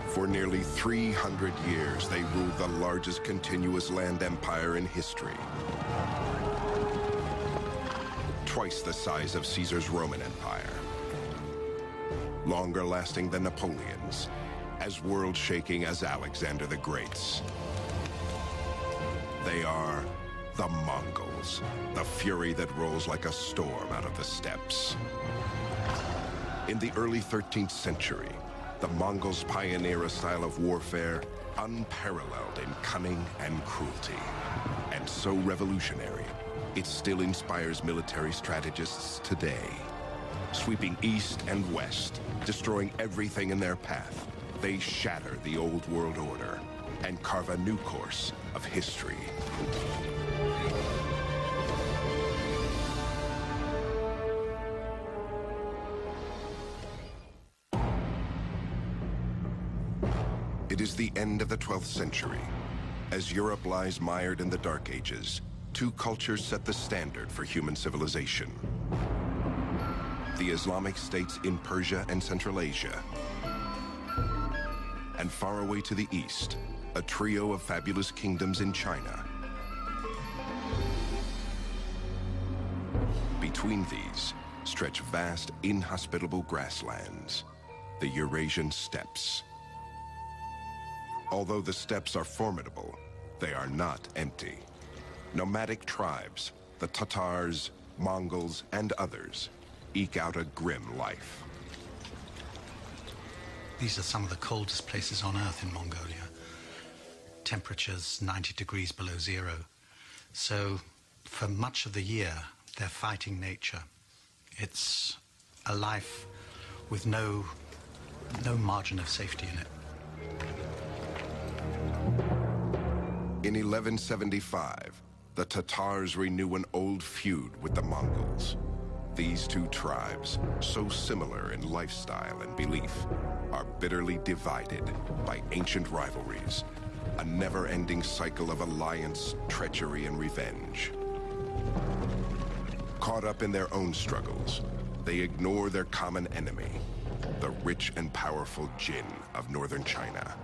For nearly 300 years, they ruled the largest continuous land empire in history. Twice the size of Caesar's Roman Empire. Longer lasting than Napoleon's. As world-shaking as Alexander the Great's. They are the Mongols, the fury that rolls like a storm out of the steppes. In the early 13th century, the Mongols pioneer a style of warfare unparalleled in cunning and cruelty. And so revolutionary, it still inspires military strategists today. Sweeping east and west, destroying everything in their path, they shatter the old world order and carve a new course of history. It is the end of the 12th century. As Europe lies mired in the Dark Ages, two cultures set the standard for human civilization. The Islamic states in Persia and Central Asia. And far away to the east, a trio of fabulous kingdoms in China. Between these stretch vast, inhospitable grasslands, the Eurasian steppes. Although the steppes are formidable, they are not empty. Nomadic tribes, the Tatars, Mongols, and others, eke out a grim life. These are some of the coldest places on Earth in Mongolia. Temperatures 90 degrees below zero. So for much of the year, they're fighting nature. It's a life with no margin of safety in it. In 1175, the Tatars renew an old feud with the Mongols. These two tribes, so similar in lifestyle and belief, are bitterly divided by ancient rivalries, a never-ending cycle of alliance, treachery, and revenge. Caught up in their own struggles, they ignore their common enemy, the rich and powerful Jin of northern China.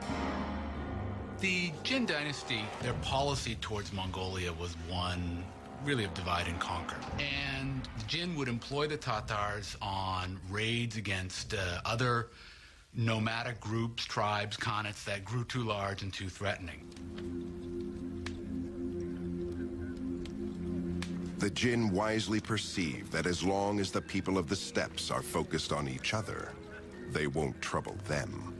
The Jin dynasty, their policy towards Mongolia was one really of divide and conquer. And the Jin would employ the Tatars on raids against other nomadic groups, tribes, khanates that grew too large and too threatening. The Jin wisely perceive that as long as the people of the steppes are focused on each other, they won't trouble them.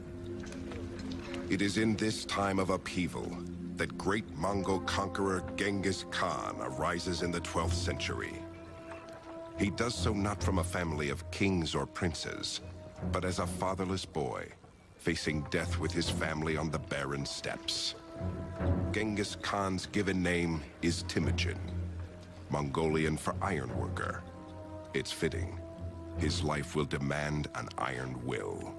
It is in this time of upheaval that great Mongol conqueror Genghis Khan arises in the 12th century. He does so not from a family of kings or princes, but as a fatherless boy, facing death with his family on the barren steppes. Genghis Khan's given name is Temujin, Mongolian for ironworker. It's fitting. His life will demand an iron will.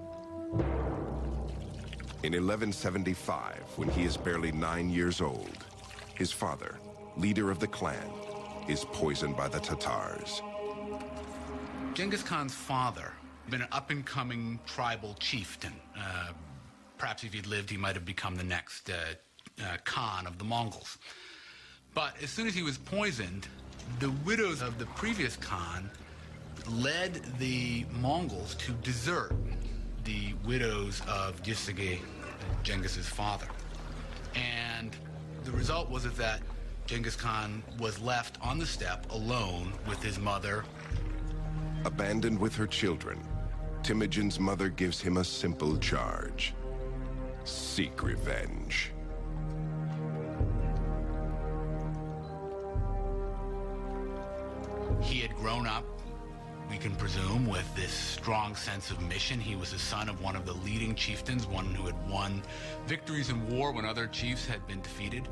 In 1175, when he is barely 9 years old, his father, leader of the clan, is poisoned by the Tatars. Genghis Khan's father had been an up-and-coming tribal chieftain. Perhaps if he'd lived, he might have become the next Khan of the Mongols. But as soon as he was poisoned, the widows of the previous Khan led the Mongols to desert the widows of Jisige, Genghis's father. And the result was that Genghis Khan was left on the steppe alone with his mother. Abandoned with her children, Temujin's mother gives him a simple charge: seek revenge. He had grown up, we can presume, with this strong sense of mission. He was the son of one of the leading chieftains, one who had won victories in war when other chiefs had been defeated.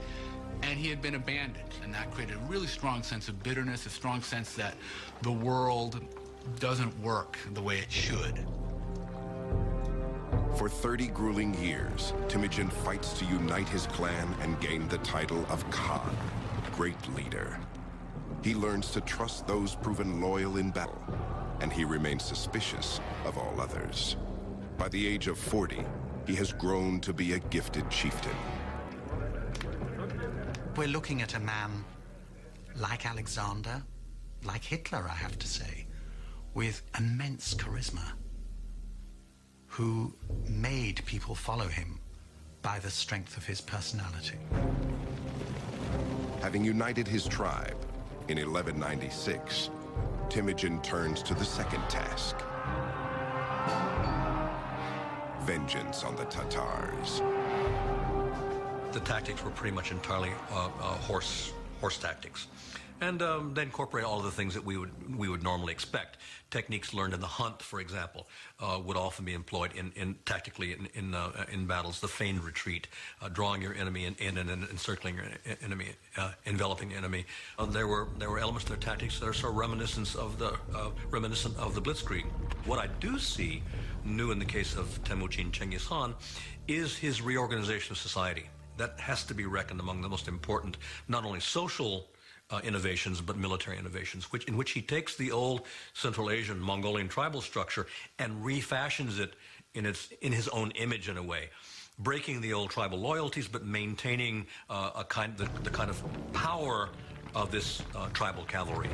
And he had been abandoned, and that created a really strong sense of bitterness, a strong sense that the world doesn't work the way it should. For 30 grueling years, Temujin fights to unite his clan and gain the title of Khan, great leader. He learns to trust those proven loyal in battle, and he remains suspicious of all others. By the age of 40, he has grown to be a gifted chieftain. We're looking at a man like Alexander, like Hitler, I have to say, with immense charisma, who made people follow him by the strength of his personality. Having united his tribe in 1196, Temujin turns to the second task: vengeance on the Tatars. The tactics were pretty much entirely horse tactics, and they incorporate all of the things that we would normally expect. Techniques learned in the hunt, for example, would often be employed tactically in battles. The feigned retreat, drawing your enemy in and encircling your enemy, enveloping the enemy. There were elements to their tactics that are so reminiscent of the Blitzkrieg. What I do see new in the case of Temujin Chengiz Khan is his reorganization of society. That has to be reckoned among the most important, not only social innovations, but military innovations, in which he takes the old Central Asian Mongolian tribal structure and refashions it in his own image in a way, breaking the old tribal loyalties, but maintaining the kind of power of this tribal cavalry.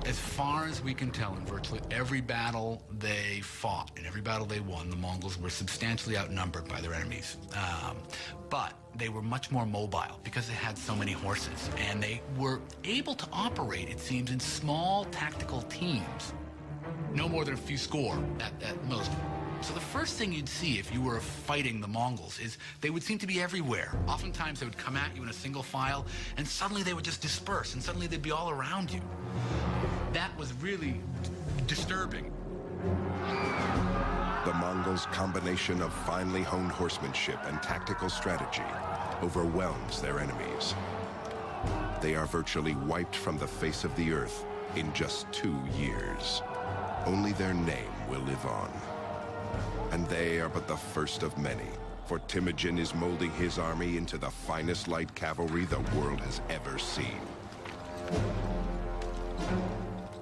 As far as we can tell, in virtually every battle they fought, in every battle they won, the Mongols were substantially outnumbered by their enemies. But they were much more mobile because they had so many horses, and they were able to operate, it seems, in small tactical teams. No more than a few score at most. So the first thing you'd see if you were fighting the Mongols is they would seem to be everywhere. Oftentimes they would come at you in a single file, and suddenly they would just disperse, and suddenly they'd be all around you. That was really disturbing. The Mongols' combination of finely honed horsemanship and tactical strategy overwhelms their enemies. They are virtually wiped from the face of the earth in just 2 years. Only their name will live on. And they are but the first of many, for Temujin is molding his army into the finest light cavalry the world has ever seen.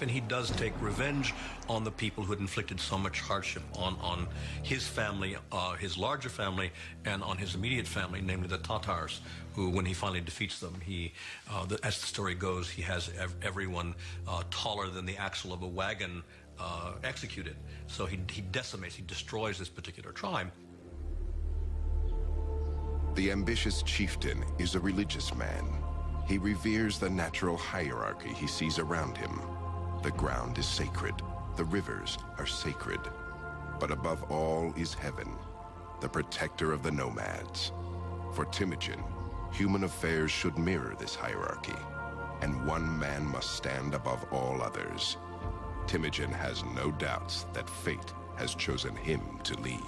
And he does take revenge on the people who had inflicted so much hardship on his family, his larger family, and on his immediate family, namely the Tatars, who, when he finally defeats them, as the story goes, he has everyone taller than the axle of a wagon executed. So he decimates, he destroys this particular tribe. The ambitious chieftain is a religious man. He reveres the natural hierarchy he sees around him. The ground is sacred, the rivers are sacred. But above all is heaven, the protector of the nomads. For Temujin, human affairs should mirror this hierarchy, and one man must stand above all others. Temujin has no doubts that fate has chosen him to lead.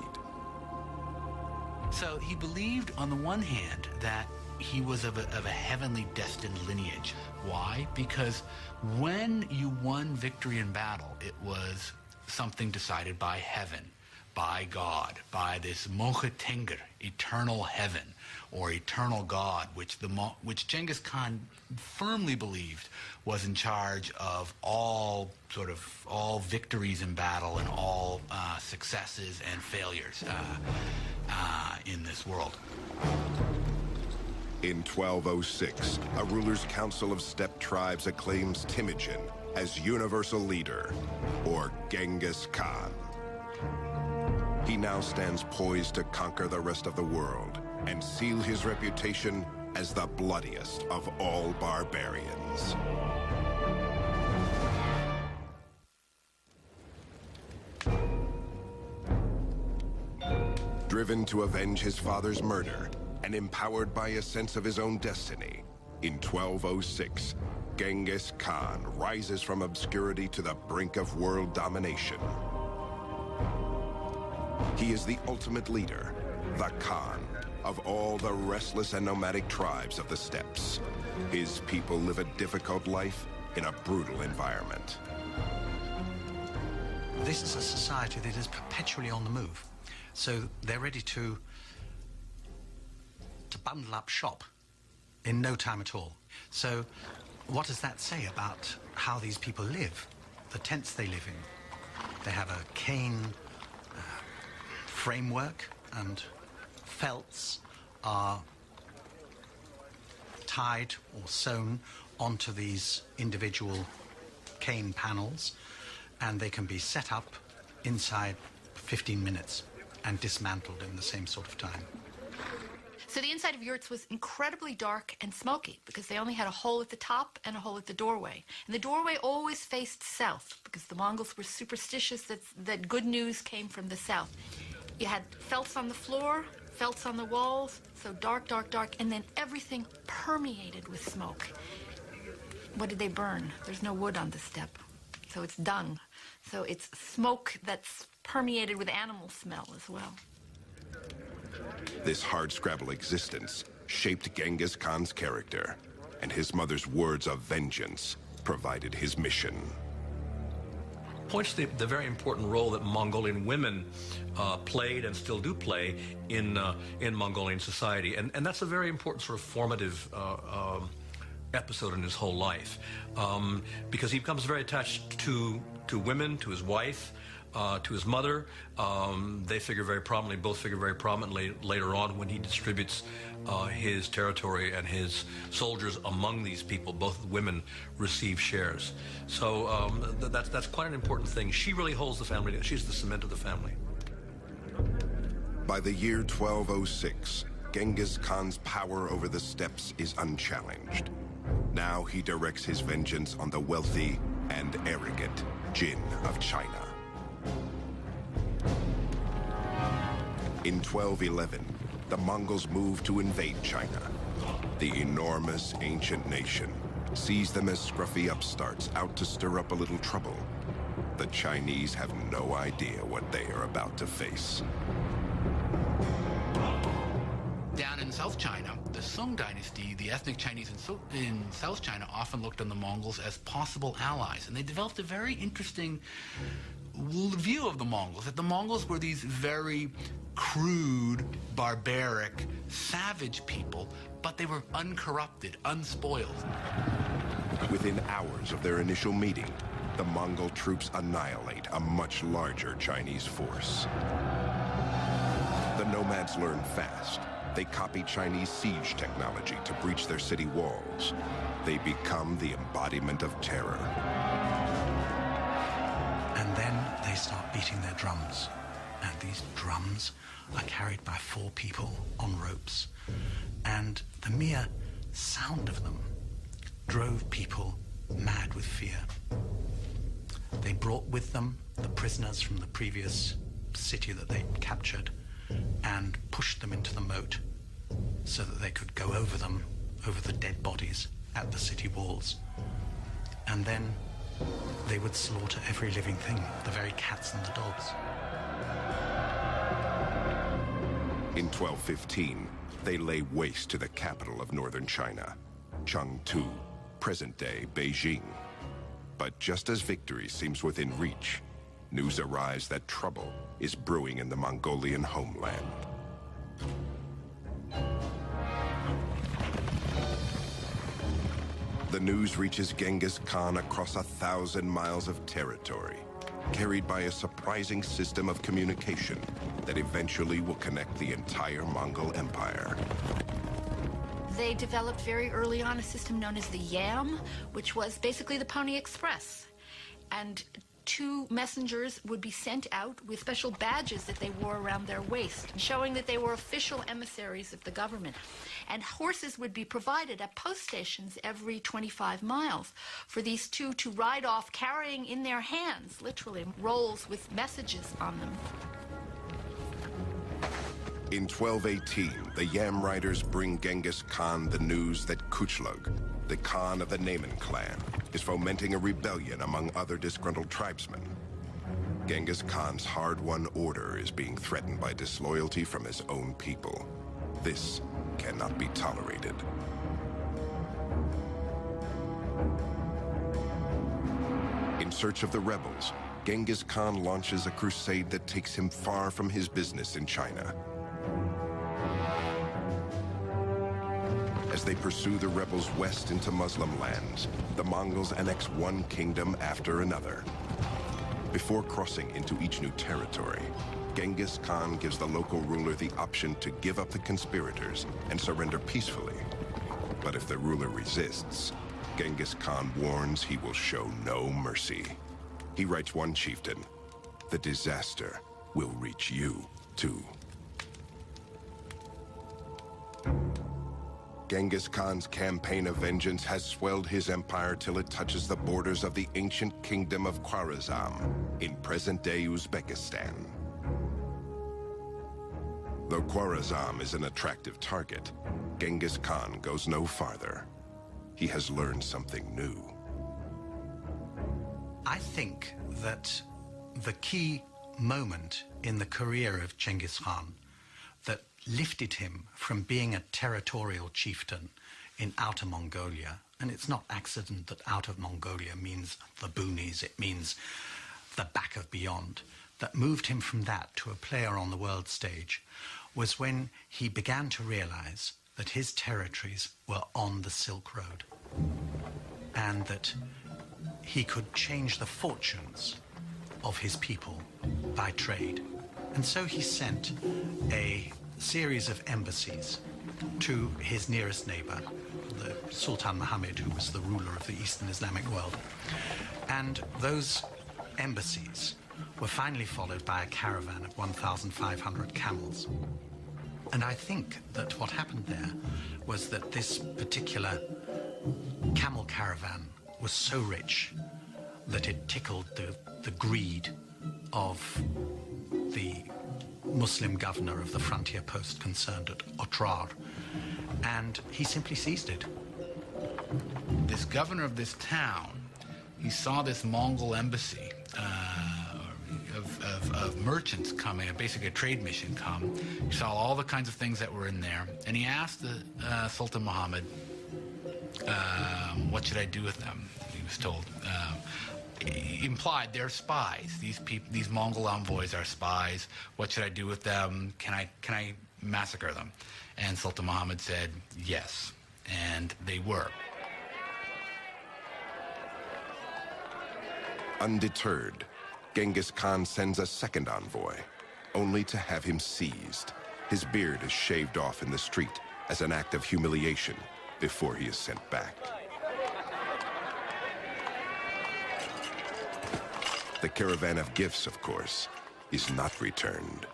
So he believed, on the one hand, that he was of a heavenly destined lineage. Why? Because when you won victory in battle, it was something decided by heaven, by God, by this Mocha Tenger, eternal heaven, or eternal God, which Genghis Khan firmly believed was in charge of all victories in battle and all successes and failures in this world. In 1206, a ruler's council of steppe tribes acclaims Temujin as universal leader, or Genghis Khan. He now stands poised to conquer the rest of the world and seal his reputation as the bloodiest of all barbarians. Driven to avenge his father's murder, and empowered by a sense of his own destiny, in 1206, Genghis Khan rises from obscurity to the brink of world domination. He is the ultimate leader, the Khan, of all the restless and nomadic tribes of the steppes. His people live a difficult life in a brutal environment. This is a society that is perpetually on the move. So they're ready to bundle up shop in no time at all. So what does that say about how these people live, the tents they live in? They have a cane framework, and felts are tied or sewn onto these individual cane panels, and they can be set up inside 15 minutes and dismantled in the same sort of time. So the inside of yurts was incredibly dark and smoky because they only had a hole at the top and a hole at the doorway. And the doorway always faced south because the Mongols were superstitious that good news came from the south. You had felts on the floor, felts on the walls, so dark, dark, dark, and then everything permeated with smoke. What did they burn? There's no wood on the steppe, so it's dung. So it's smoke that's permeated with animal smell as well. This hardscrabble existence shaped Genghis Khan's character, and his mother's words of vengeance provided his mission. Points to the very important role that Mongolian women played and still do play in Mongolian society. And that's a very important sort of formative episode in his whole life, because he becomes very attached to women, to his wife, to his mother. They figure very prominently, both figure very prominently later on when he distributes his territory and his soldiers among these people. Both women receive shares. So that's quite an important thing. She really holds the family together. She's the cement of the family. By the year 1206, Genghis Khan's power over the steppes is unchallenged. Now he directs his vengeance on the wealthy and arrogant Jin of China. In 1211, the Mongols moved to invade China. The enormous ancient nation sees them as scruffy upstarts out to stir up a little trouble. The Chinese have no idea what they are about to face. Down in South China, the Song dynasty, the ethnic Chinese in South China often looked on the Mongols as possible allies, and they developed a very interesting view of the Mongols, that the Mongols were these very crude, barbaric, savage people, but they were uncorrupted, unspoiled. Within hours of their initial meeting, the Mongol troops annihilate a much larger Chinese force. The nomads learn fast. They copy Chinese siege technology to breach their city walls. They become the embodiment of terror. And then they start beating their drums. And these drums are carried by 4 people on ropes. And the mere sound of them drove people mad with fear. They brought with them the prisoners from the previous city that they'd captured and pushed them into the moat so that they could go over them, over the dead bodies at the city walls. And then they would slaughter every living thing, the very cats and the dogs. In 1215, they lay waste to the capital of northern China, Chengdu, present-day Beijing. But just as victory seems within reach, news arrives that trouble is brewing in the Mongolian homeland. The news reaches Genghis Khan across 1,000 miles of territory, carried by a surprising system of communication that eventually will connect the entire Mongol Empire. They developed very early on a system known as the Yam, which was basically the Pony Express. And 2 messengers would be sent out with special badges that they wore around their waist, showing that they were official emissaries of the government. And horses would be provided at post stations every 25 miles for these 2 to ride off carrying in their hands, literally, rolls with messages on them. In 1218, the Yam riders bring Genghis Khan the news that Kuchlug, the Khan of the Naiman clan, is fomenting a rebellion among other disgruntled tribesmen. Genghis Khan's hard-won order is being threatened by disloyalty from his own people. This cannot be tolerated. In search of the rebels, Genghis Khan launches a crusade that takes him far from his business in China. As they pursue the rebels west into Muslim lands, the Mongols annex one kingdom after another. Before crossing into each new territory, Genghis Khan gives the local ruler the option to give up the conspirators and surrender peacefully. But if the ruler resists, Genghis Khan warns he will show no mercy. He writes one chieftain, "The disaster will reach you, too." Genghis Khan's campaign of vengeance has swelled his empire till it touches the borders of the ancient kingdom of Khwarezm in present-day Uzbekistan. Though Khwarezm is an attractive target, Genghis Khan goes no farther. He has learned something new. I think that the key moment in the career of Genghis Khan that lifted him from being a territorial chieftain in Outer Mongolia, and it's not accident that Outer Mongolia means the boonies, it means the back of beyond, that moved him from that to a player on the world stage, was when he began to realize that his territories were on the Silk Road and that he could change the fortunes of his people by trade. And so he sent a series of embassies to his nearest neighbor, the Sultan Muhammad, who was the ruler of the Eastern Islamic world. And those embassies were finally followed by a caravan of 1,500 camels. And I think that what happened there was that this particular camel caravan was so rich that it tickled the greed of the Muslim governor of the frontier post concerned at Otrar, and he simply seized it. This governor of this town, he saw this Mongol embassy of merchants coming, basically a trade mission come. He saw all the kinds of things that were in there, and he asked the Sultan Muhammad, what should I do with them? He was told. He implied they're spies. These Mongol envoys are spies. What should I do with them? Can I massacre them? And Sultan Muhammad said yes, and they were. Undeterred, Genghis Khan sends a second envoy, only to have him seized. His beard is shaved off in the street as an act of humiliation before he is sent back. The caravan of gifts, of course, is not returned.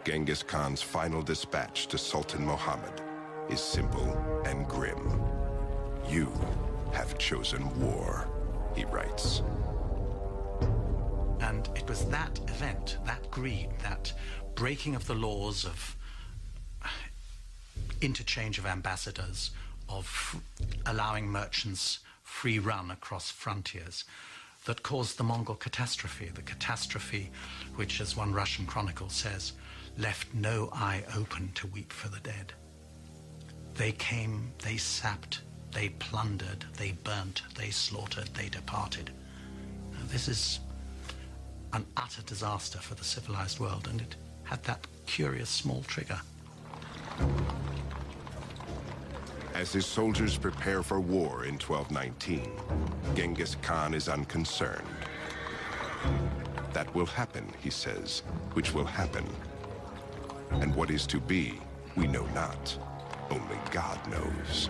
Genghis Khan's final dispatch to Sultan Muhammad is simple and grim. "You have chosen war," he writes. And it was that event, that greed, that breaking of the laws of interchange of ambassadors, of allowing merchants free run across frontiers, that caused the Mongol catastrophe, the catastrophe which, as one Russian chronicle says, left no eye open to weep for the dead. They came, they sapped, they plundered, they burnt, they slaughtered, they departed. Now, this is an utter disaster for the civilized world, and it had that curious small trigger. As his soldiers prepare for war in 1219, Genghis Khan is unconcerned. That will happen, he says, which will happen. And what is to be, we know not. Only God knows.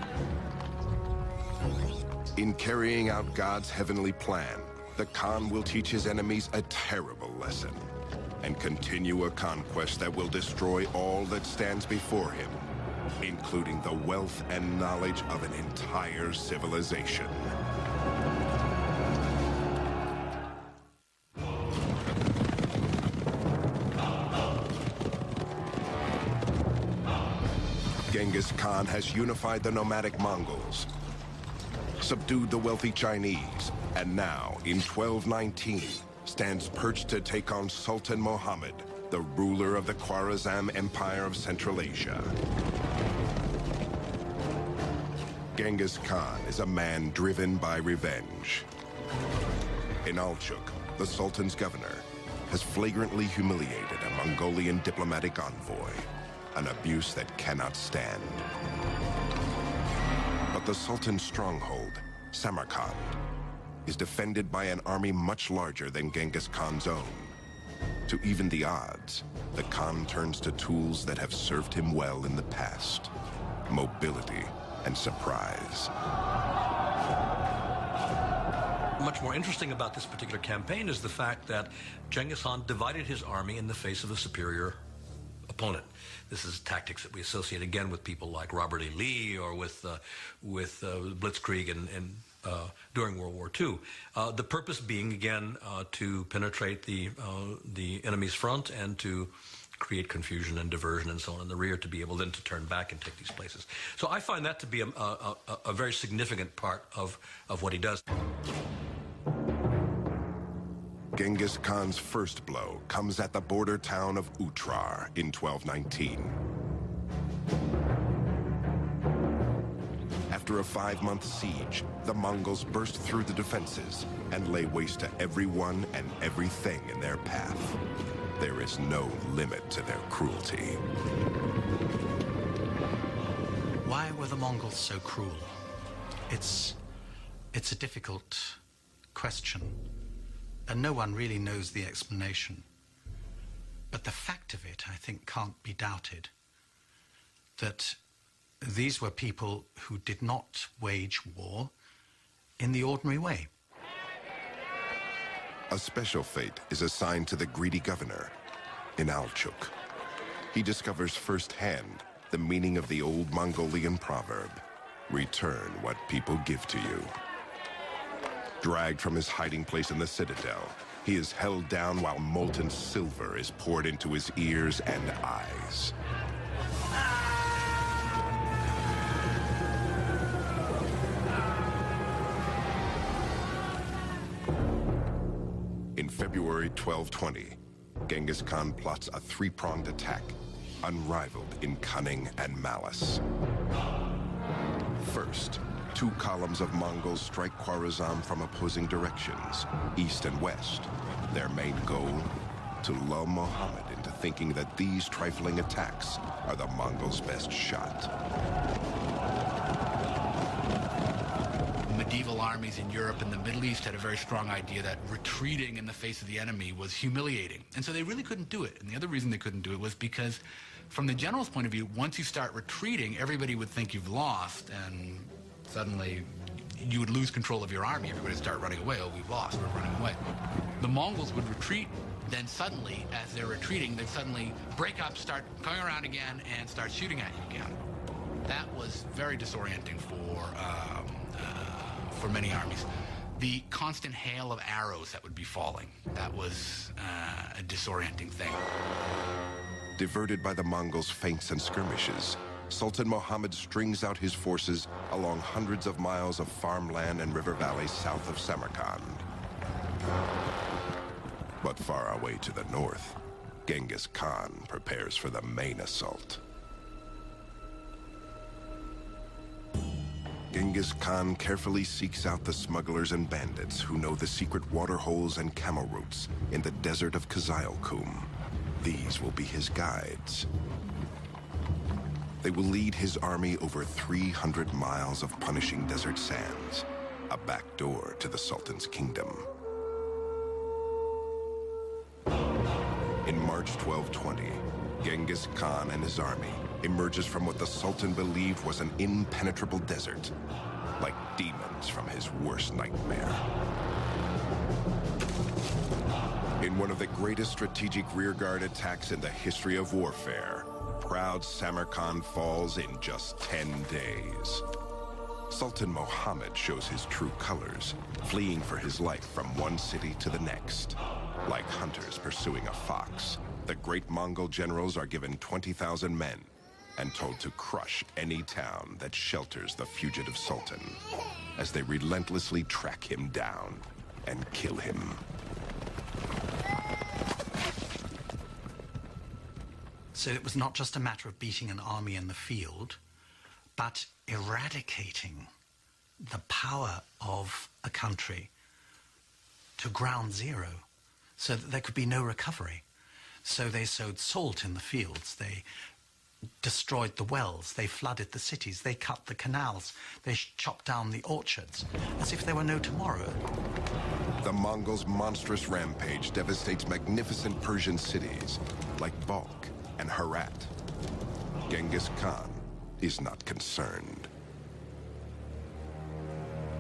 In carrying out God's heavenly plan, the Khan will teach his enemies a terrible lesson and continue a conquest that will destroy all that stands before him, including the wealth and knowledge of an entire civilization. Genghis Khan has unified the nomadic Mongols, subdued the wealthy Chinese, and now, in 1219, stands perched to take on Sultan Muhammad, the ruler of the Khwarezm Empire of Central Asia. Genghis Khan is a man driven by revenge. In Alchuk, the Sultan's governor has flagrantly humiliated a Mongolian diplomatic envoy, an abuse that cannot stand. The Sultan's stronghold, Samarkand, is defended by an army much larger than Genghis Khan's own. To even the odds, the Khan turns to tools that have served him well in the past: mobility and surprise. Much more interesting about this particular campaign is the fact that Genghis Khan divided his army in the face of a superior opponent. This is tactics that we associate again with people like Robert E. Lee or with Blitzkrieg and during World War II. The purpose being, again, to penetrate the enemy's front and to create confusion and diversion and so on in the rear, to be able then to turn back and take these places. So I find that to be a very significant part of what he does. Genghis Khan's first blow comes at the border town of Utrar in 1219. After a 5-month siege, the Mongols burst through the defenses and lay waste to everyone and everything in their path. There is no limit to their cruelty. Why were the Mongols so cruel? It's a difficult question, and no one really knows the explanation. But the fact of it, I think, can't be doubted, that these were people who did not wage war in the ordinary way. A special fate is assigned to the greedy governor, Inalchuk. He discovers firsthand the meaning of the old Mongolian proverb, "Return what people give to you." Dragged from his hiding place in the citadel, he is held down while molten silver is poured into his ears and eyes. In February 1220, Genghis Khan plots a 3-pronged attack, unrivaled in cunning and malice. First, 2 columns of Mongols strike Khwarezm from opposing directions, east and west. Their main goal? To lull Muhammad into thinking that these trifling attacks are the Mongols' best shot. Medieval armies in Europe and the Middle East had a very strong idea that retreating in the face of the enemy was humiliating. And so they really couldn't do it. And the other reason they couldn't do it was because, from the general's point of view, once you start retreating, everybody would think you've lost, and suddenly you would lose control of your army. Everybody would start running away. Oh, we've lost. We're running away. The Mongols would retreat. Then suddenly, as they're retreating, they'd suddenly break up, start going around again, and start shooting at you again. That was very disorienting for many armies. The constant hail of arrows that would be falling, that was a disorienting thing. Diverted by the Mongols' feints and skirmishes, Sultan Muhammad strings out his forces along hundreds of miles of farmland and river valleys south of Samarkand. But far away to the north, Genghis Khan prepares for the main assault. Genghis Khan carefully seeks out the smugglers and bandits who know the secret water holes and camel routes in the desert of Kızılkum. These will be his guides. They will lead his army over 300 miles of punishing desert sands, a back door to the Sultan's kingdom. In March 1220, Genghis Khan and his army emerges from what the Sultan believed was an impenetrable desert, like demons from his worst nightmare. In one of the greatest strategic rearguard attacks in the history of warfare, proud Samarkand falls in just 10 days. Sultan Muhammad shows his true colors, fleeing for his life from one city to the next. Like hunters pursuing a fox, the great Mongol generals are given 20,000 men and told to crush any town that shelters the fugitive Sultan, as they relentlessly track him down and kill him. So it was not just a matter of beating an army in the field, but eradicating the power of a country to ground zero, so that there could be no recovery. So they sowed salt in the fields. They destroyed the wells, they flooded the cities, they cut the canals, they chopped down the orchards, as if there were no tomorrow. The Mongols' monstrous rampage devastates magnificent Persian cities like Balkh and Herat. Genghis Khan is not concerned.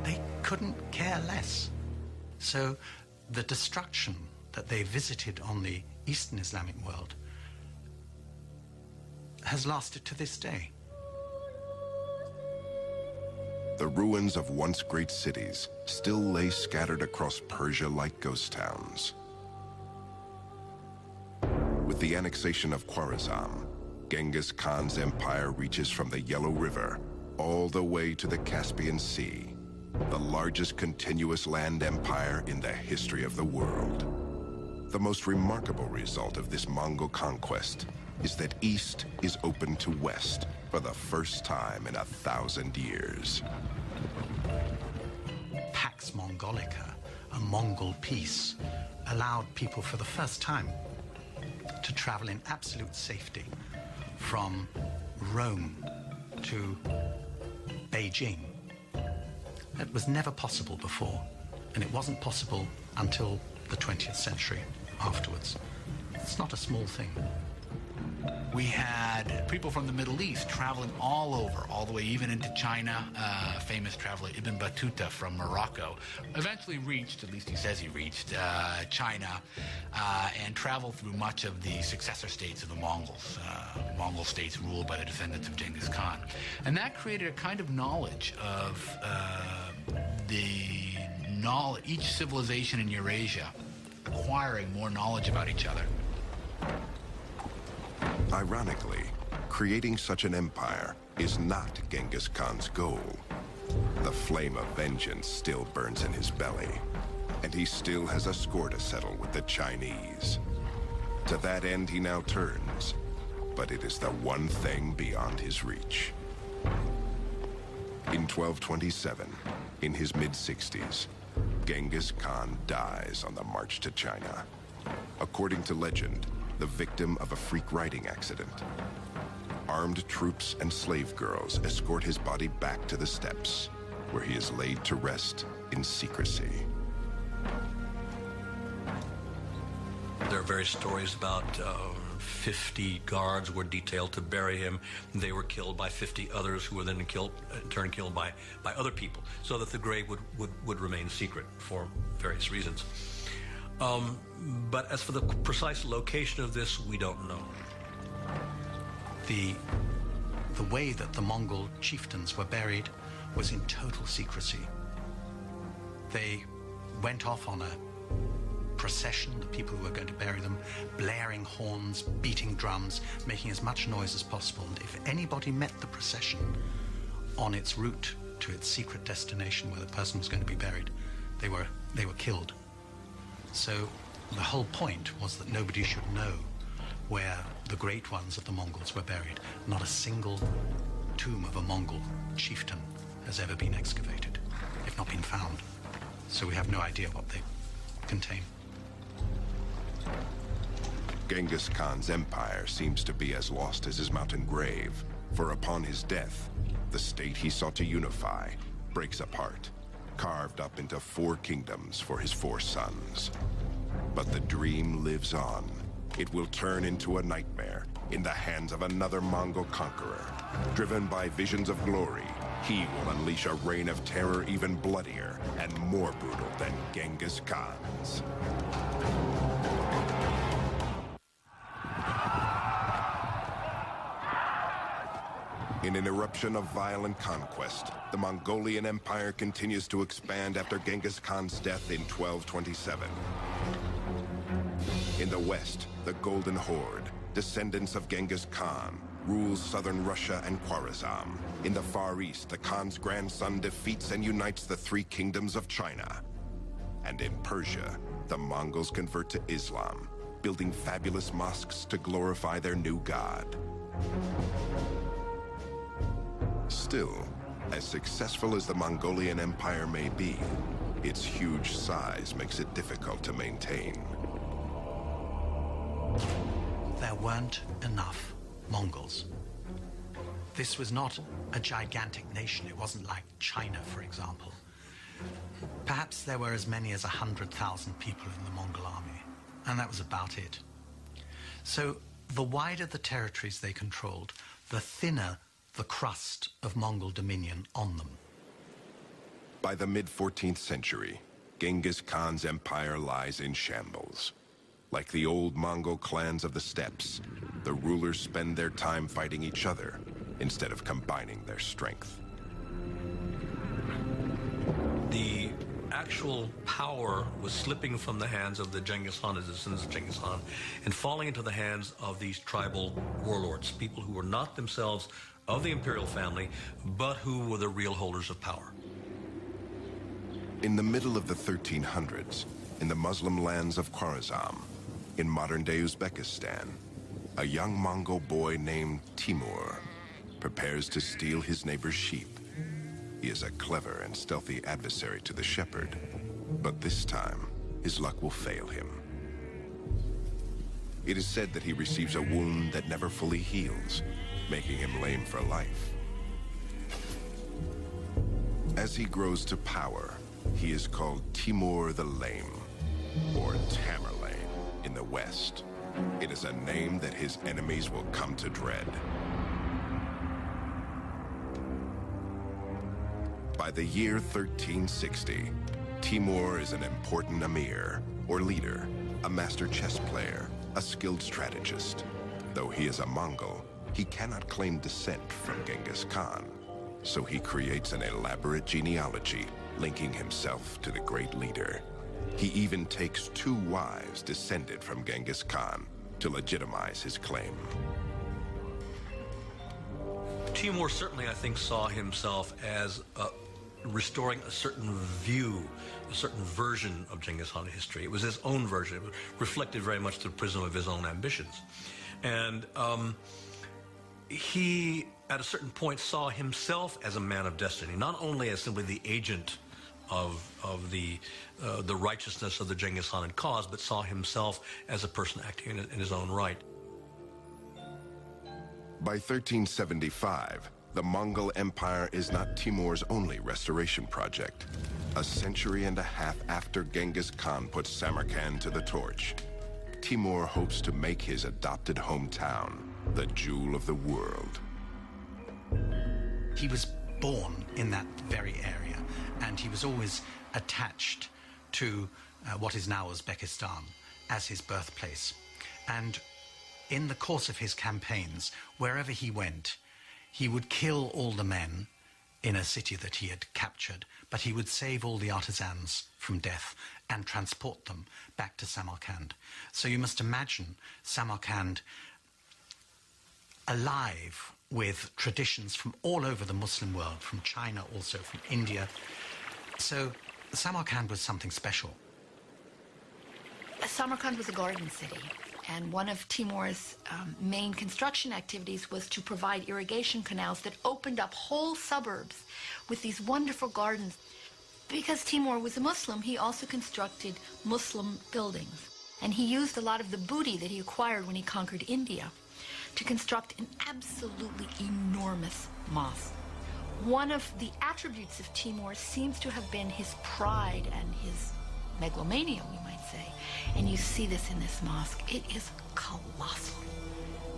They couldn't care less. So the destruction that they visited on the Eastern Islamic world has lasted to this day. The ruins of once great cities still lay scattered across Persia like ghost towns. With the annexation of Khwarezm, Genghis Khan's empire reaches from the Yellow River all the way to the Caspian Sea, the largest continuous land empire in the history of the world. The most remarkable result of this Mongol conquest is that East is open to West for the first time in 1,000 years. Pax Mongolica, a Mongol peace, allowed people for the first time to travel in absolute safety from Rome to Beijing. That was never possible before, and it wasn't possible until the 20th century afterwards. It's not a small thing. We had people from the Middle East traveling all over, all the way even into China. Famous traveler Ibn Battuta from Morocco eventually reached, at least he says he reached, China and traveled through much of the successor states of the Mongols, Mongol states ruled by the descendants of Genghis Khan. And that created a kind of knowledge of each civilization in Eurasia acquiring more knowledge about each other. Ironically, creating such an empire is not Genghis Khan's goal. The flame of vengeance still burns in his belly, and he still has a score to settle with the Chinese. To that end he now turns, but it is the one thing beyond his reach. In 1227, in his mid-60s, Genghis Khan dies on the march to China. According to legend, the victim of a freak riding accident. Armed troops and slave girls escort his body back to the steppes, where he is laid to rest in secrecy. There are various stories about 50 guards were detailed to bury him. They were killed by 50 others who were then killed, in turn killed by other people, so that the grave would remain secret for various reasons. But as for the precise location of this, we don't know. The way that the Mongol chieftains were buried was in total secrecy. They went off on a procession, the people who were going to bury them, blaring horns, beating drums, making as much noise as possible. And if anybody met the procession on its route to its secret destination where the person was going to be buried, they were killed. So the whole point was that nobody should know where the great ones of the Mongols were buried. Not a single tomb of a Mongol chieftain has ever been excavated. They've not been found. So we have no idea what they contain. Genghis Khan's empire seems to be as lost as his mountain grave, for upon his death, the state he sought to unify breaks apart, carved up into 4 kingdoms for his 4 sons. But the dream lives on. It will turn into a nightmare in the hands of another Mongol conqueror. Driven by visions of glory, he will unleash a reign of terror even bloodier and more brutal than Genghis Khan's. In an eruption of violent conquest, the Mongolian Empire continues to expand after Genghis Khan's death in 1227. In the west, the Golden Horde, descendants of Genghis Khan, rules southern Russia and Khwarezm. In the Far East, the Khan's grandson defeats and unites the 3 kingdoms of China. And in Persia, the Mongols convert to Islam, building fabulous mosques to glorify their new god. Still, as successful as the Mongolian Empire may be, its huge size makes it difficult to maintain. There weren't enough Mongols This was not a gigantic nation. It wasn't like China, for example. Perhaps there were as many as 100,000 people in the Mongol army, and that was about it. So the wider the territories they controlled, the thinner the crust of Mongol dominion on them. By the mid-14th century, Genghis Khan's empire lies in shambles. Like the old Mongol clans of the steppes, the rulers spend their time fighting each other instead of combining their strength. The actual power was slipping from the hands of the Genghis Khan, the descendants of Genghis Khan, and falling into the hands of these tribal warlords, people who were not themselves of the imperial family, but who were the real holders of power. In the middle of the 1300s, in the Muslim lands of Khwarezm, in modern-day Uzbekistan, a young Mongol boy named Timur prepares to steal his neighbor's sheep. He is a clever and stealthy adversary to the shepherd, but this time, his luck will fail him. It is said that he receives a wound that never fully heals, making him lame for life. As he grows to power, he is called Timur the Lame, or Tamerlane in the West. It is a name that his enemies will come to dread. By the year 1360, Timur is an important emir, or leader, a master chess player, a skilled strategist. Though he is a Mongol, he cannot claim descent from Genghis Khan, so he creates an elaborate genealogy linking himself to the great leader. He even takes 2 wives descended from Genghis Khan to legitimize his claim. Timur certainly, I think, saw himself as restoring a certain view, a certain version of Genghis Khan history. It was his own version. It reflected very much through the prism of his own ambitions. And he, at a certain point, saw himself as a man of destiny, not only as simply the agent of the righteousness of the Genghis Khan cause, but saw himself as a person acting in his own right. By 1375, the Mongol Empire is not Timur's only restoration project. A century and a half after Genghis Khan put Samarkand to the torch, Timur hopes to make his adopted hometown the jewel of the world. He was born in that very area, and he was always attached to what is now Uzbekistan as his birthplace. And in the course of his campaigns, wherever he went, he would kill all the men in a city that he had captured, but he would save all the artisans from death and transport them back to Samarkand. So you must imagine Samarkand alive with traditions from all over the Muslim world, from China, also from India. So Samarkand was something special. Samarkand was a garden city, and one of Timur's main construction activities was to provide irrigation canals that opened up whole suburbs with these wonderful gardens. Because Timur was a Muslim, he also constructed Muslim buildings, and he used a lot of the booty that he acquired when he conquered India to construct an absolutely enormous mosque. One of the attributes of Timur seems to have been his pride and his megalomania, we might say. And you see this in this mosque. It is colossal.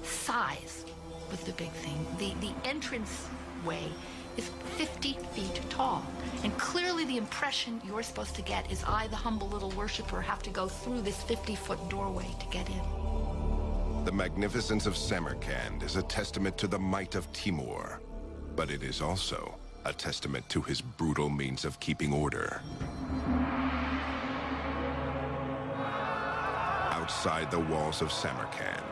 Size was the big thing. The entrance way is 50 feet tall. And clearly the impression you're supposed to get is I, the humble little worshiper, have to go through this 50-foot doorway to get in. The magnificence of Samarkand is a testament to the might of Timur, but it is also a testament to his brutal means of keeping order. Outside the walls of Samarkand,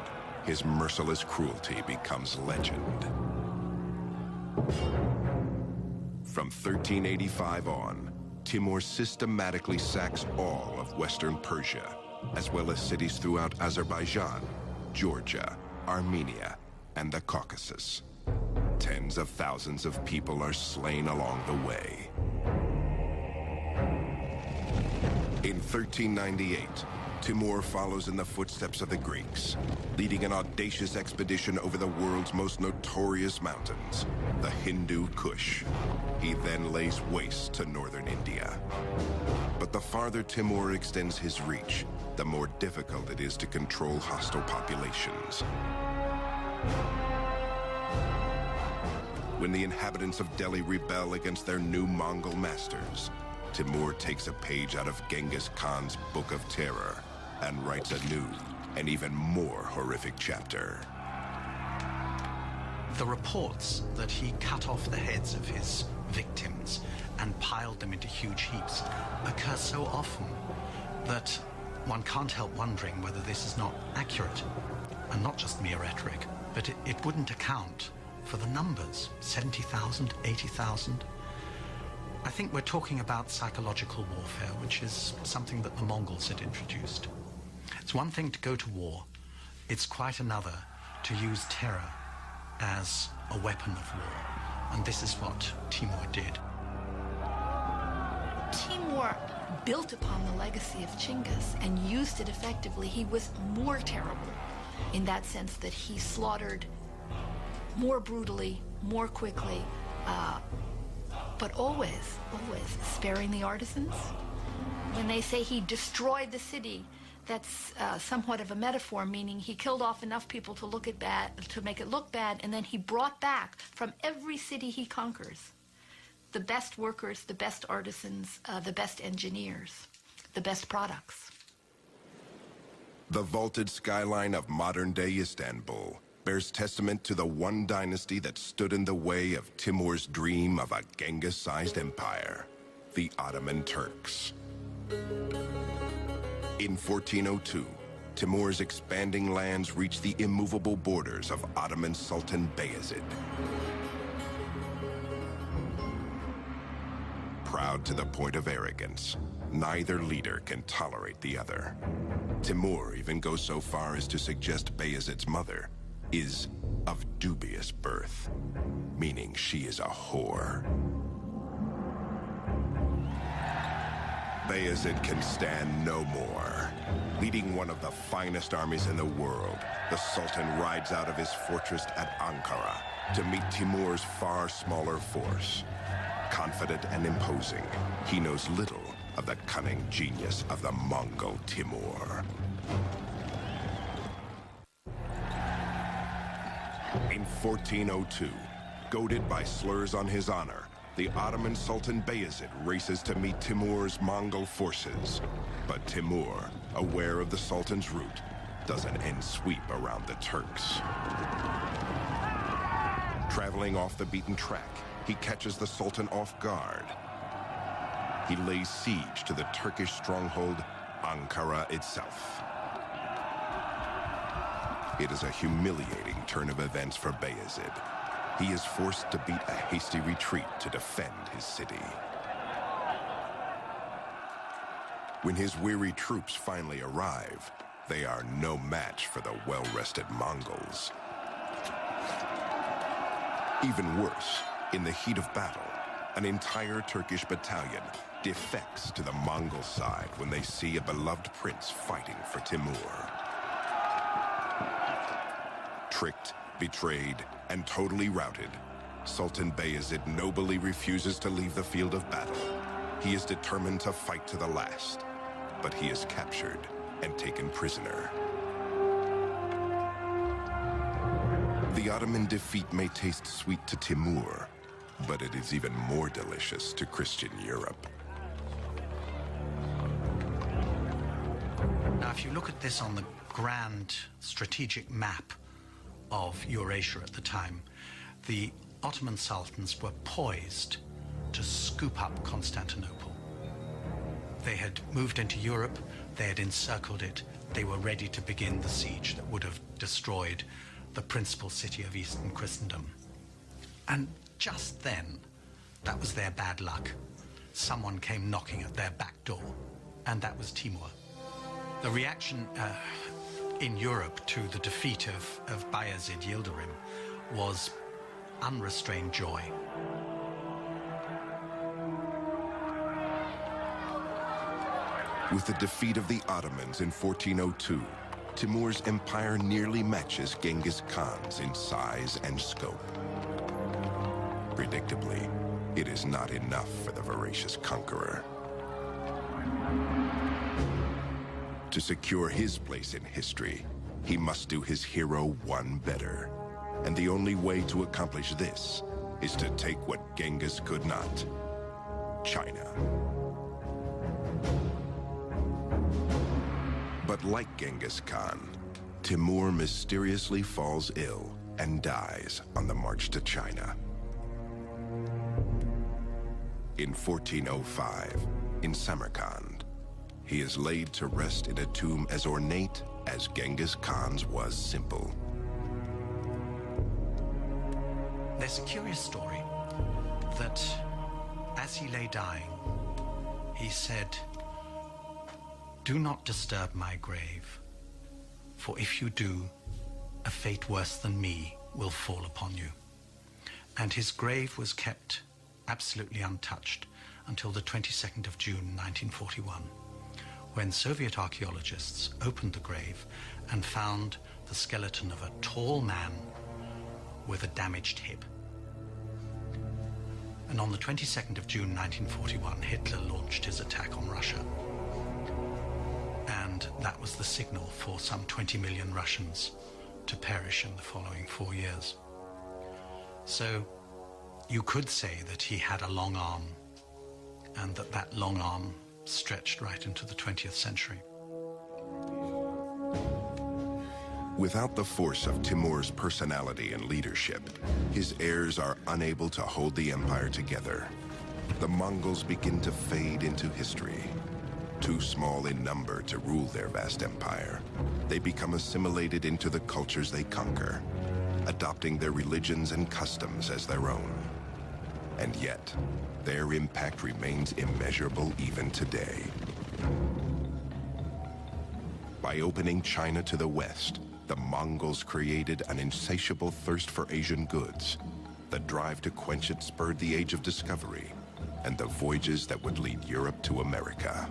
his merciless cruelty becomes legend. From 1385 on, Timur systematically sacks all of Western Persia, as well as cities throughout Azerbaijan, Georgia, Armenia, and the Caucasus. Tens of thousands of people are slain along the way. In 1398, Timur follows in the footsteps of the Greeks, leading an audacious expedition over the world's most notorious mountains, the Hindu Kush. He then lays waste to northern India. But the farther Timur extends his reach, the more difficult it is to control hostile populations. When the inhabitants of Delhi rebel against their new Mongol masters, Timur takes a page out of Genghis Khan's Book of Terror and writes a new and even more horrific chapter. The reports that he cut off the heads of his victims and piled them into huge heaps occur so often that one can't help wondering whether this is not accurate and not just mere rhetoric, but it wouldn't account for the numbers, 70,000, 80,000. I think we're talking about psychological warfare, which is something that the Mongols had introduced. It's one thing to go to war. It's quite another to use terror as a weapon of war. And this is what Timur did. Timur built upon the legacy of Genghis and used it effectively. He was more terrible in that sense that he slaughtered more brutally, more quickly, but always sparing the artisans. When they say he destroyed the city, that's somewhat of a metaphor, meaning he killed off enough people to make it look bad, and then he brought back from every city he conquers the best workers, the best artisans, the best engineers, the best products. The vaulted skyline of modern-day Istanbul bears testament to the one dynasty that stood in the way of Timur's dream of a Genghis-sized empire, the Ottoman Turks. In 1402, Timur's expanding lands reached the immovable borders of Ottoman Sultan Bayezid. Proud to the point of arrogance, neither leader can tolerate the other. Timur even goes so far as to suggest Bayezid's mother is of dubious birth, meaning she is a whore. Bayezid can stand no more. Leading one of the finest armies in the world, the Sultan rides out of his fortress at Ankara to meet Timur's far smaller force. Confident and imposing, he knows little of the cunning genius of the Mongol Timur. In 1402, goaded by slurs on his honor, the Ottoman Sultan Bayezid races to meet Timur's Mongol forces. But Timur, aware of the Sultan's route, does an end sweep around the Turks. Traveling off the beaten track, he catches the Sultan off guard. He lays siege to the Turkish stronghold, Ankara itself. It is a humiliating turn of events for Bayezid. He is forced to beat a hasty retreat to defend his city. When his weary troops finally arrive, they are no match for the well-rested Mongols. Even worse, in the heat of battle, an entire Turkish battalion defects to the Mongol side when they see a beloved prince fighting for Timur. Tricked, betrayed, and totally routed, Sultan Bayezid nobly refuses to leave the field of battle. He is determined to fight to the last, but he is captured and taken prisoner. The Ottoman defeat may taste sweet to Timur, but it is even more delicious to Christian Europe. Now, if you look at this on the grand strategic map of Eurasia at the time, the Ottoman sultans were poised to scoop up Constantinople. They had moved into Europe, they had encircled it, they were ready to begin the siege that would have destroyed the principal city of Eastern Christendom. And just then, that was their bad luck. Someone came knocking at their back door, and that was Timur. The reaction in Europe to the defeat of Bayezid Yildirim was unrestrained joy. With the defeat of the Ottomans in 1402, Timur's empire nearly matches Genghis Khan's in size and scope. Predictably, it is not enough for the voracious conqueror. To secure his place in history, he must do his hero one better. And the only way to accomplish this is to take what Genghis could not: China. But like Genghis Khan, Timur mysteriously falls ill and dies on the march to China. In 1405, in Samarkand, he is laid to rest in a tomb as ornate as Genghis Khan's was simple. There's a curious story that as he lay dying, he said, "Do not disturb my grave, for if you do, a fate worse than me will fall upon you." And his grave was kept absolutely untouched until the 22nd of June 1941, when Soviet archaeologists opened the grave and found the skeleton of a tall man with a damaged hip. And on the 22nd of June 1941, Hitler launched his attack on Russia. And that was the signal for some 20 million Russians to perish in the following 4 years. So you could say that he had a long arm, and that that long arm stretched right into the 20th century. Without the force of Timur's personality and leadership, his heirs are unable to hold the empire together. The Mongols begin to fade into history. Too small in number to rule their vast empire, they become assimilated into the cultures they conquer, adopting their religions and customs as their own. And yet, their impact remains immeasurable even today. By opening China to the west, the Mongols created an insatiable thirst for Asian goods. The drive to quench it spurred the Age of Discovery and the voyages that would lead Europe to America.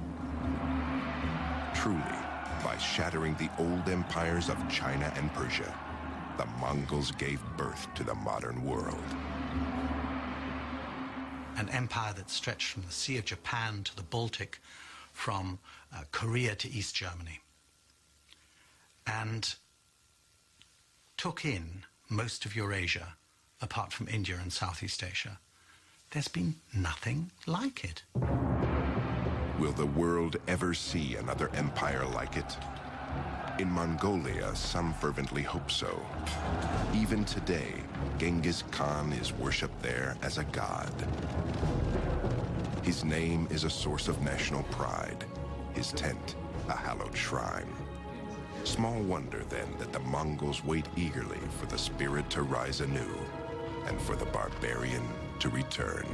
Truly, by shattering the old empires of China and Persia, the Mongols gave birth to the modern world. An empire that stretched from the Sea of Japan to the Baltic, from Korea to East Germany, and took in most of Eurasia, apart from India and Southeast Asia. There's been nothing like it. Will the world ever see another empire like it? In Mongolia, some fervently hope so. Even today, Genghis Khan is worshipped there as a god. His name is a source of national pride, his tent a hallowed shrine. Small wonder, then, that the Mongols wait eagerly for the spirit to rise anew and for the barbarian to return.